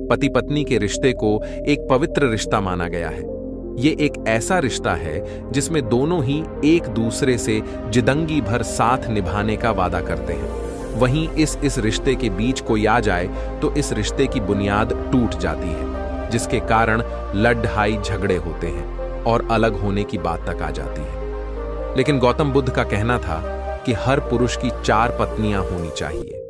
पति पत्नी के रिश्ते को एक पवित्र रिश्ता माना गया है। ये एक ऐसा रिश्ता है जिसमें दोनों ही एक दूसरे से जिंदगी भर साथ निभाने का वादा करते हैं। वहीं इस रिश्ते के बीच कोई आ जाए तो इस रिश्ते की बुनियाद टूट जाती है, जिसके कारण लड़ाई झगड़े होते हैं और अलग होने की बात तक आ जाती है। लेकिन गौतम बुद्ध का कहना था कि हर पुरुष की 4 पत्नियां होनी चाहिए।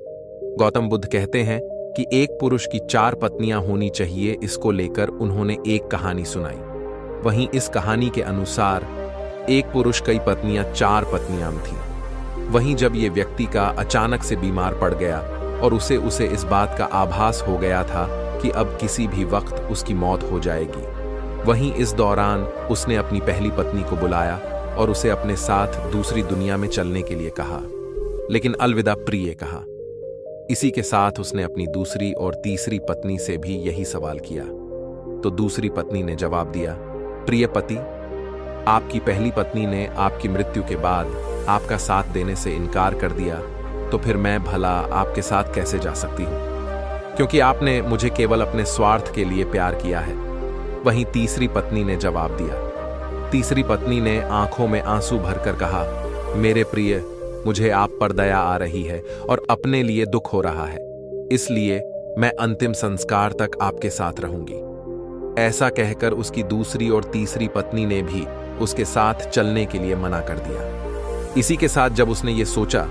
गौतम बुद्ध कहते हैं कि एक पुरुष की 4 पत्नियां होनी चाहिए। इसको लेकर उन्होंने एक कहानी सुनाई। वहीं इस कहानी के अनुसार एक पुरुष कई पत्नियां 4 पत्नियां थीं। वहीं जब ये व्यक्ति का अचानक से बीमार पड़ गया और उसे इस बात का आभास हो गया था कि अब किसी भी वक्त उसकी मौत हो जाएगी, वहीं इस दौरान उसने अपनी पहली पत्नी को बुलाया और उसे अपने साथ दूसरी दुनिया में चलने के लिए कहा, लेकिन अलविदा प्रिय कहा। इसी के साथ उसने अपनी दूसरी और तीसरी पत्नी से भी यही सवाल किया। तो दूसरी पत्नी ने जवाब दिया, प्रिय पति, आपकी पहली पत्नी ने आपकी मृत्यु के बाद आपका साथ देने से इनकार कर दिया, तो फिर मैं भला आपके साथ कैसे जा सकती हूं, क्योंकि आपने मुझे केवल अपने स्वार्थ के लिए प्यार किया है। वहीं तीसरी पत्नी ने जवाब दिया। तीसरी पत्नी ने आंखों में आंसू भरकर कहा, मेरे प्रिय, मुझे आप पर दया आ रही है और अपने लिए दुख हो रहा है, इसलिए मैं अंतिम संस्कार तक आपके साथ रहूंगी। ऐसा कहकर उसकी दूसरी और तीसरी पत्नी ने भी उसके साथ चलने के लिए मना कर दिया। इसी के साथ जब उसने ये सोचा,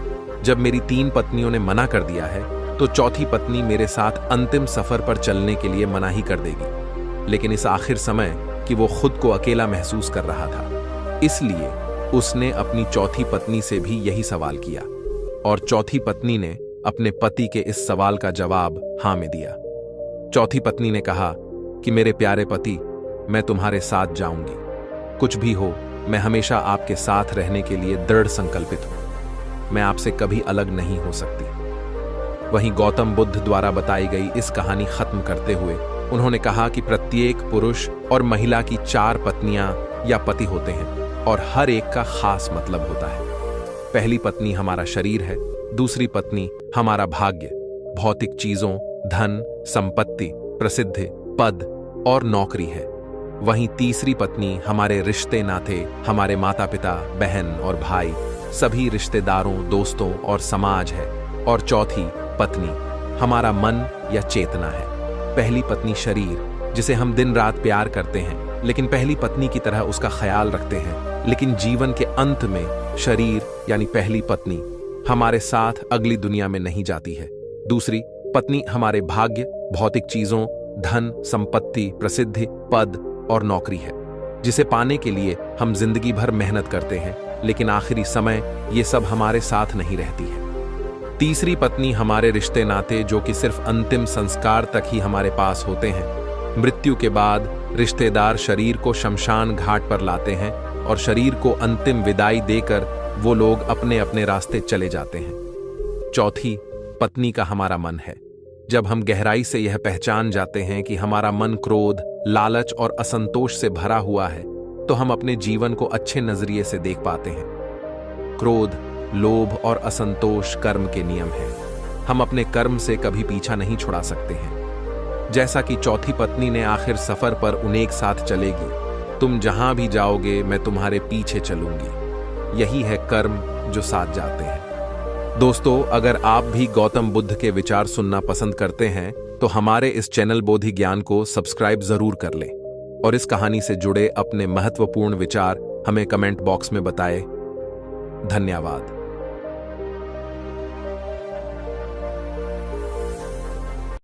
जब मेरी 3 पत्नियों ने मना कर दिया है तो चौथी पत्नी मेरे साथ अंतिम सफर पर चलने के लिए मना ही कर देगी। लेकिन इस आखिर समय कि वो खुद को अकेला महसूस कर रहा था, इसलिए उसने अपनी चौथी पत्नी से भी यही सवाल किया और चौथी पत्नी ने अपने पति के इस सवाल का जवाब हाँ में दिया। चौथी पत्नी ने कहा कि मेरे प्यारे पति, मैं तुम्हारे साथ जाऊंगी, कुछ भी हो मैं हमेशा आपके साथ रहने के लिए दृढ़ संकल्पित हूं, मैं आपसे कभी अलग नहीं हो सकती। वहीं गौतम बुद्ध द्वारा बताई गई इस कहानी खत्म करते हुए उन्होंने कहा कि प्रत्येक पुरुष और महिला की 4 पत्नियां या पति होते हैं और हर एक का खास मतलब होता है। पहली पत्नी हमारा शरीर है, दूसरी पत्नी हमारा भाग्य, भौतिक चीजों, धन, संपत्ति, प्रसिद्धि, पद और नौकरी है। वहीं तीसरी पत्नी हमारे रिश्ते नाते, हमारे माता पिता, बहन और भाई, सभी रिश्तेदारों, दोस्तों और समाज है। और चौथी पत्नी हमारा मन या चेतना है। पहली पत्नी शरीर, जिसे हम दिन रात प्यार करते हैं, लेकिन पहली पत्नी की तरह उसका ख्याल रखते हैं, लेकिन जीवन के अंत में शरीर यानी पहली पत्नी हमारे साथ अगली दुनिया में नहीं जाती है। दूसरी पत्नी हमारे भाग्य, भौतिक चीजों, धन, संपत्ति, प्रसिद्धि, पद और नौकरी है, जिसे पाने के लिए हम जिंदगी भर मेहनत करते हैं, लेकिन आखिरी समय ये सब हमारे साथ नहीं रहती है। तीसरी पत्नी हमारे रिश्ते नाते, जो कि सिर्फ अंतिम संस्कार तक ही हमारे पास होते हैं। मृत्यु के बाद रिश्तेदार शरीर को शमशान घाट पर लाते हैं और शरीर को अंतिम विदाई देकर वो लोग अपने अपने रास्ते चले जाते हैं। चौथी पत्नी का हमारा मन है। जब हम गहराई से यह पहचान जाते हैं कि हमारा मन क्रोध, लालच और असंतोष से भरा हुआ है, तो हम अपने जीवन को अच्छे नजरिए से देख पाते हैं। क्रोध, लोभ और असंतोष कर्म के नियम हैं। हम अपने कर्म से कभी पीछा नहीं छुड़ा सकते हैं। जैसा कि चौथी पत्नी ने आखिर सफर पर उन्हें एक साथ चलेगी, तुम जहां भी जाओगे मैं तुम्हारे पीछे चलूंगी। यही है कर्म जो साथ जाते हैं। दोस्तों, अगर आप भी गौतम बुद्ध के विचार सुनना पसंद करते हैं तो हमारे इस चैनल बोधि ज्ञान को सब्सक्राइब जरूर कर लें और इस कहानी से जुड़े अपने महत्वपूर्ण विचार हमें कमेंट बॉक्स में बताएं। धन्यवाद।